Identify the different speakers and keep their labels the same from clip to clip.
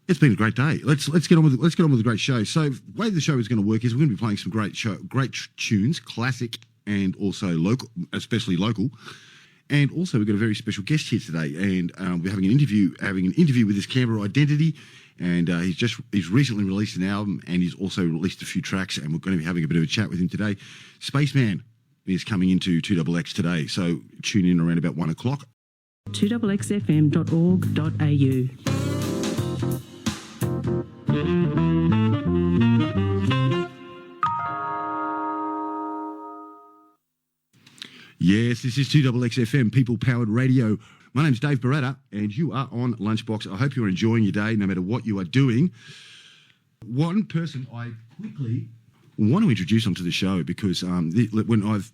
Speaker 1: It's been a great day. Let's get on with the great show. So the way the show is going to work is we're going to be playing some great tunes, classic and also local, especially local. And also we've got a very special guest here today, and we're having an interview with his Canberra identity. And he's recently released an album, and he's also released a few tracks, and we're going to be having a bit of a chat with him today. Spaceman is coming into 2XX today, so tune in around about 1 o'clock.
Speaker 2: 2xxfm.org.au.
Speaker 1: Yes, this is 2XXFM, people-powered radio. My name's Dave Baratta, and you are on Lunchbox. I hope you're enjoying your day, no matter what you are doing. One person I quickly want to introduce onto the show, because when I've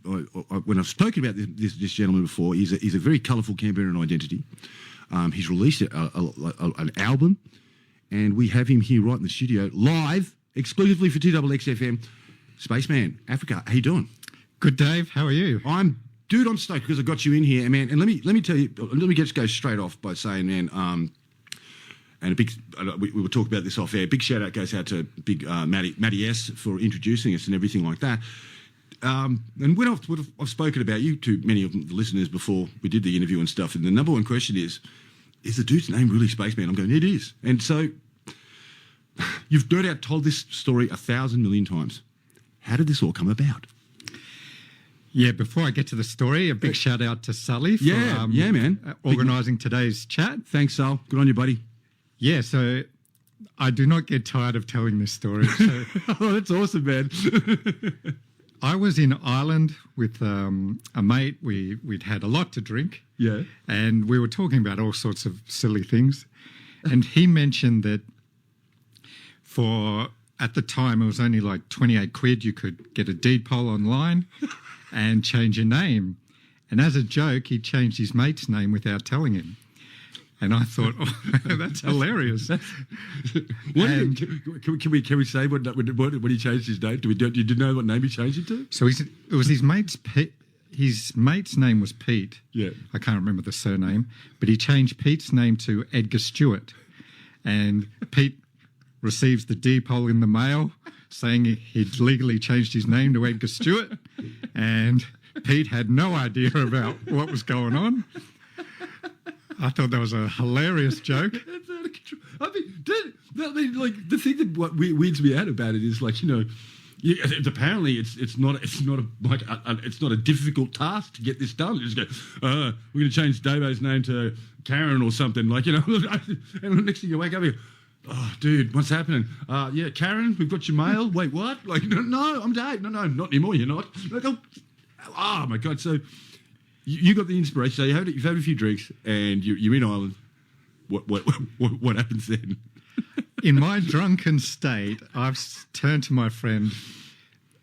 Speaker 1: spoken about this gentleman before, he's a very colourful Canberran identity. He's released an album, and we have him here right in the studio, live, exclusively for 2XXFM. Spaceman, Africa, how you doing?
Speaker 3: Good, Dave. How are you?
Speaker 1: I'm stoked because I got you in here, man. And let me tell you, let me just go straight off by saying, man, and a big, we were talking about this off air. Big shout out goes out to big Matty S for introducing us and everything like that. And when I've spoken about you to many of the listeners before we did the interview and stuff, and the number one question is the dude's name really Spaceman? I'm going, it is. And so you've no doubt told this story 1,000 million times. How did this all come about?
Speaker 3: Yeah, before I get to the story, a big shout out to Sully for
Speaker 1: man.
Speaker 3: organising today's chat.
Speaker 1: Thanks, Sal. Good on you, buddy.
Speaker 3: Yeah, so I do not get tired of telling this story. So
Speaker 1: oh, that's awesome, man.
Speaker 3: I was in Ireland with a mate. We'd had a lot to drink.
Speaker 1: Yeah.
Speaker 3: And we were talking about all sorts of silly things. And he mentioned that at the time, it was only like 28 quid. You could get a deed poll online and change your name. And as a joke, he changed his mate's name without telling him. And I thought, oh, that's hilarious.
Speaker 1: Can we say what he changed his name? Did you know what name he changed it to?
Speaker 3: So it was his mate's name was Pete.
Speaker 1: Yeah.
Speaker 3: I can't remember the surname, but he changed Pete's name to Edgar Stewart. And Pete receives the deed poll in the mail saying he'd legally changed his name to Edgar Stewart, and Pete had no idea about what was going on. I thought that was a hilarious joke.
Speaker 1: I mean, like the thing that what weirds me out about it is, like, apparently it's not a difficult task to get this done. You just go, we're going to change Davo's name to Karen or something, like, and the next thing you wake up, you go, oh, dude, what's happening? Yeah, Karen, we've got your mail. Wait, what? Like, no, I'm Dave. No, not anymore. You're not. Like, oh my God. So you got the inspiration. So you've had a few drinks, and you're in Ireland. What happens then?
Speaker 3: In my drunken state, I've turned to my friend.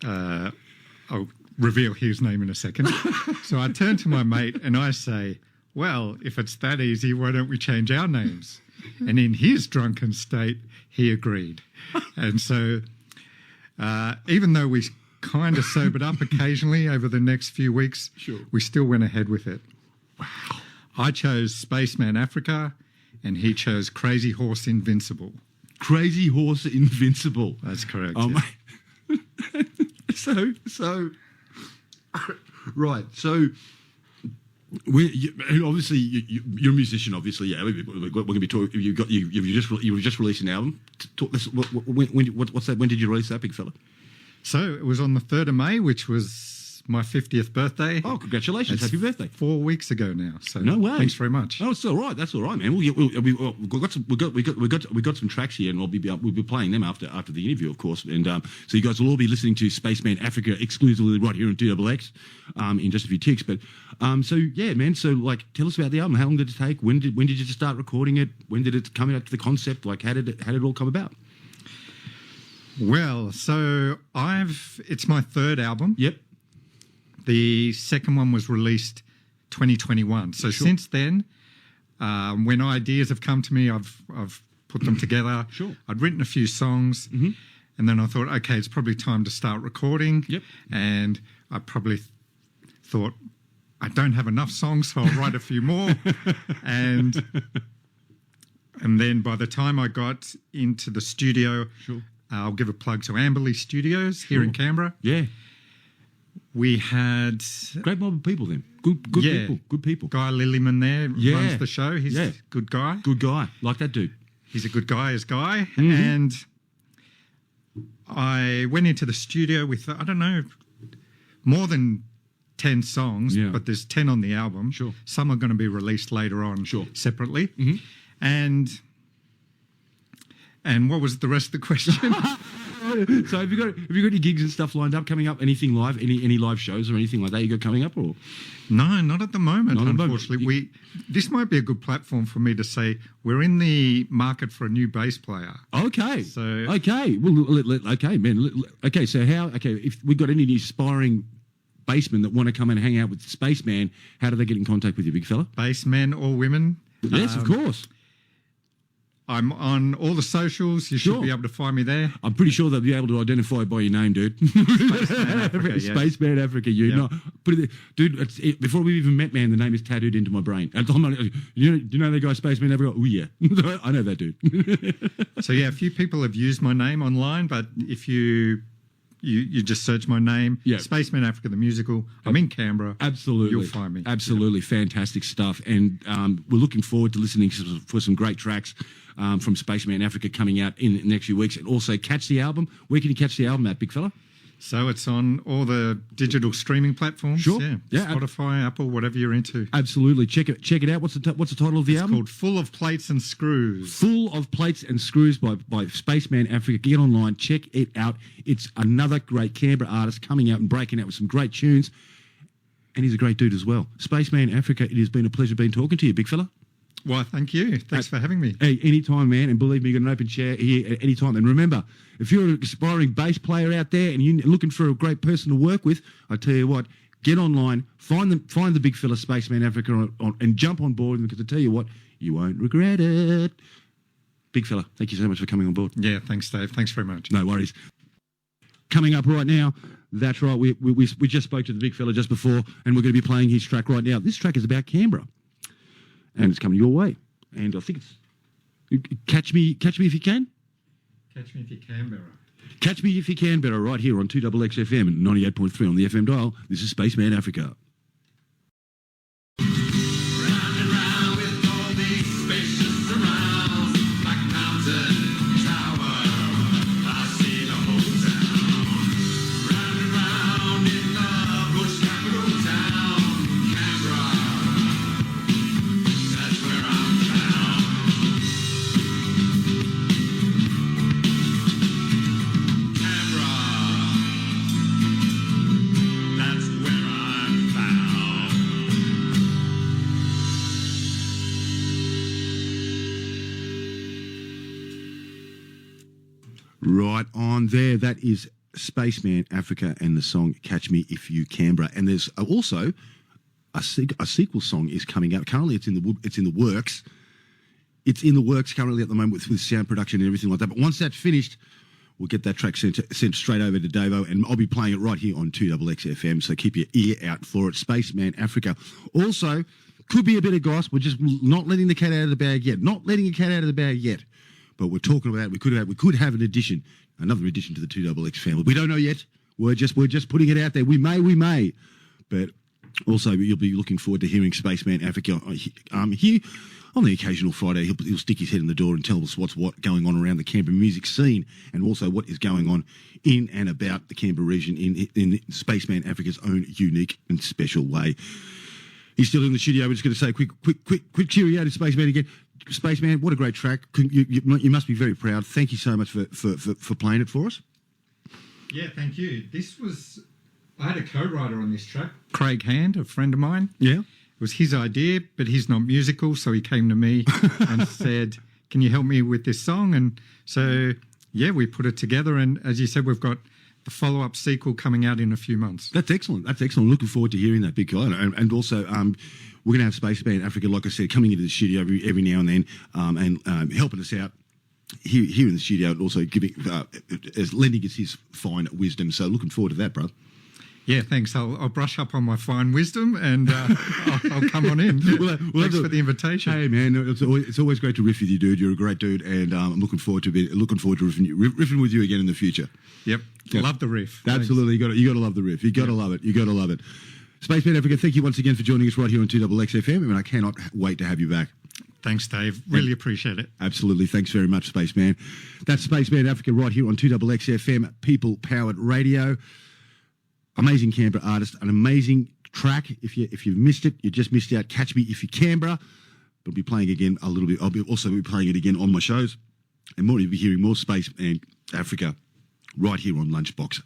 Speaker 3: I'll reveal his name in a second. So I turn to my mate and I say, well, if it's that easy, why don't we change our names? And in his drunken state, he agreed. And so even though we kind of sobered up occasionally over the next few weeks,
Speaker 1: sure,
Speaker 3: we still went ahead with it.
Speaker 1: Wow.
Speaker 3: I chose Spaceman Africa, and he chose Crazy Horse Invincible.
Speaker 1: Crazy Horse Invincible.
Speaker 3: That's correct.
Speaker 1: Oh,
Speaker 3: yeah.
Speaker 1: Mate. So, right. So, obviously you're a musician. Obviously, yeah. We're going to be talking. You just released an album. What's that? When did you release that, big fella?
Speaker 3: So it was on the 3rd of May, which was my 50th birthday.
Speaker 1: Oh, congratulations! Happy birthday!
Speaker 3: 4 weeks ago now. So
Speaker 1: no way.
Speaker 3: Thanks very much.
Speaker 1: Oh, it's all right. That's all right, man. We got some tracks here, and we'll be playing them after the interview, of course. And so you guys will all be listening to Spaceman Africa exclusively right here on 2XX in just a few ticks. But so yeah, man. So like, tell us about the album. How long did it take? When did you start recording it? When did it come out to the concept? Like, how did it all come about?
Speaker 3: Well, so it's my 3rd album.
Speaker 1: Yep.
Speaker 3: The second one was released 2021. So
Speaker 1: sure,
Speaker 3: since then, when ideas have come to me, I've put them together.
Speaker 1: Sure.
Speaker 3: I'd written a few songs,
Speaker 1: mm-hmm,
Speaker 3: and then I thought, okay, it's probably time to start recording.
Speaker 1: Yep.
Speaker 3: And I probably thought, I don't have enough songs, so I'll write a few more. And And then by the time I got into the studio,
Speaker 1: Sure.
Speaker 3: I'll give a plug to Amberley Studios here in Canberra.
Speaker 1: Yeah.
Speaker 3: We had
Speaker 1: Great mob of people then. Good people.
Speaker 3: Guy Lillyman there runs the show. He's a good guy.
Speaker 1: Good guy. Like that dude.
Speaker 3: He's a good guy as Guy.
Speaker 1: Mm-hmm.
Speaker 3: And I went into the studio with, I don't know, more than 10 songs, but there's 10 on the album.
Speaker 1: Sure.
Speaker 3: Some are going to be released later on separately.
Speaker 1: Mm-hmm.
Speaker 3: And what was the rest of the question?
Speaker 1: So have you got any gigs and stuff lined up coming up? Anything live? Any live shows or anything like that you got coming up? Or
Speaker 3: No, not at the moment,
Speaker 1: Not at the moment.
Speaker 3: unfortunately. This might be a good platform for me to say we're in the market for a new bass player.
Speaker 1: okay,
Speaker 3: So-
Speaker 1: okay, well, okay, man. Okay, so if we got any aspiring bassmen that want to come and hang out with Spaceman, how do they get in contact with you, big fella?
Speaker 3: Bassmen or women.
Speaker 1: Yes, of course.
Speaker 3: I'm on all the socials. You should be able to find me there.
Speaker 1: I'm pretty sure they'll be able to identify by your name, dude.
Speaker 3: Spaceman Africa, yes.
Speaker 1: Spaceman Africa. Dude. Before we even met, man, the name is tattooed into my brain. And do you know that guy, Spaceman Africa? Oh yeah, I know that dude.
Speaker 3: So yeah, a few people have used my name online, but if you just search my name, Spaceman Africa the musical. I'm in Canberra.
Speaker 1: Absolutely,
Speaker 3: you'll find me.
Speaker 1: Absolutely, fantastic stuff, and we're looking forward to listening for some great tracks from Spaceman Africa coming out in the next few weeks, and also catch the album. Where can you catch the album at, big fella?
Speaker 3: So it's on all the digital streaming platforms.
Speaker 1: Sure.
Speaker 3: Yeah. Spotify, Apple, whatever you're into.
Speaker 1: Absolutely, check it out. What's the title of the album?
Speaker 3: It's called Full of Plates and Screws.
Speaker 1: Full of Plates and Screws by Spaceman Africa. Get online, check it out. It's another great Canberra artist coming out and breaking out with some great tunes. And he's a great dude as well. Spaceman Africa, it has been a pleasure being talking to you, big fella.
Speaker 3: Why, thank you. Thanks for having me.
Speaker 1: Hey, anytime, man. And believe me, you've got an open chair here at any time. And remember, if you're an aspiring bass player out there and you're looking for a great person to work with, I tell you what, get online, find the big fella Spaceman Africa and jump on board, because I tell you what, you won't regret it. Big fella, thank you so much for coming on board.
Speaker 3: Yeah, thanks, Dave. Thanks very much.
Speaker 1: No worries. Coming up right now, that's right, we just spoke to the big fella just before, and we're going to be playing his track right now. This track is about Canberra, and it's coming your way. And I think it's Catch Me If You Can.
Speaker 3: Catch Me If You Can, Canberra.
Speaker 1: Catch Me If You Can, better, right here on 2XX FM and 98.3 on the FM dial. This is Spaceman Africa. Right on there. That is Spaceman Africa and the song Catch Me If You Canberra. And there's also a sequel song is coming out. Currently it's in the works. It's in the works currently at the moment with sound production and everything like that. But once that's finished, we'll get that track sent straight over to Davo, and I'll be playing it right here on 2XX FM. So keep your ear out for it. Spaceman Africa. Also, could be a bit of gossip. We're just not letting the cat out of the bag yet. Not letting the cat out of the bag yet. But we're talking about we could have another addition to the 2XX family. We don't know yet. We're just putting it out there. We may, but also you'll be looking forward to hearing Spaceman Africa here on the occasional Friday. He'll stick his head in the door and tell us what's going on around the Canberra music scene, and also what is going on in and about the Canberra region in Spaceman Africa's own unique and special way. He's still in the studio. We're just going to say quick cheerio to Spaceman again. Spaceman, what a great track. You must be very proud. Thank you so much for playing it for us.
Speaker 3: Yeah, thank you. I had a co-writer on this track, Craig Hand, a friend of mine.
Speaker 1: Yeah.
Speaker 3: It was his idea, but he's not musical, so he came to me and said, can you help me with this song? And so, yeah, we put it together, and as you said, we've got the follow-up sequel coming out in a few months.
Speaker 1: That's excellent. Looking forward to hearing that, big guy. And also, we're going to have Spaceman Africa, like I said, coming into the studio every now and then, and helping us out here in the studio, and also lending us his fine wisdom. So looking forward to that, bro.
Speaker 3: Yeah, thanks. I'll brush up on my fine wisdom and I'll come on in. Thanks for the invitation.
Speaker 1: Hey man, it's always great to riff with you, dude. You're a great dude, and I'm looking forward to riffing with you again in the future.
Speaker 3: Yep, love the riff.
Speaker 1: Absolutely, you got to love the riff. You got to love it. You got to love it. Spaceman Africa, thank you once again for joining us right here on 2XXFM, and I cannot wait to have you back.
Speaker 3: Thanks, Dave. Really appreciate it.
Speaker 1: Absolutely. Thanks very much, Spaceman. That's Spaceman Africa right here on 2XXFM, people-powered radio. Amazing Canberra artist, an amazing track. If you've missed it, you just missed out. Catch me if you Canberra. I'll be playing again a little bit. I'll also be playing it again on my shows. And more, you'll be hearing more Spaceman Africa right here on Lunchbox.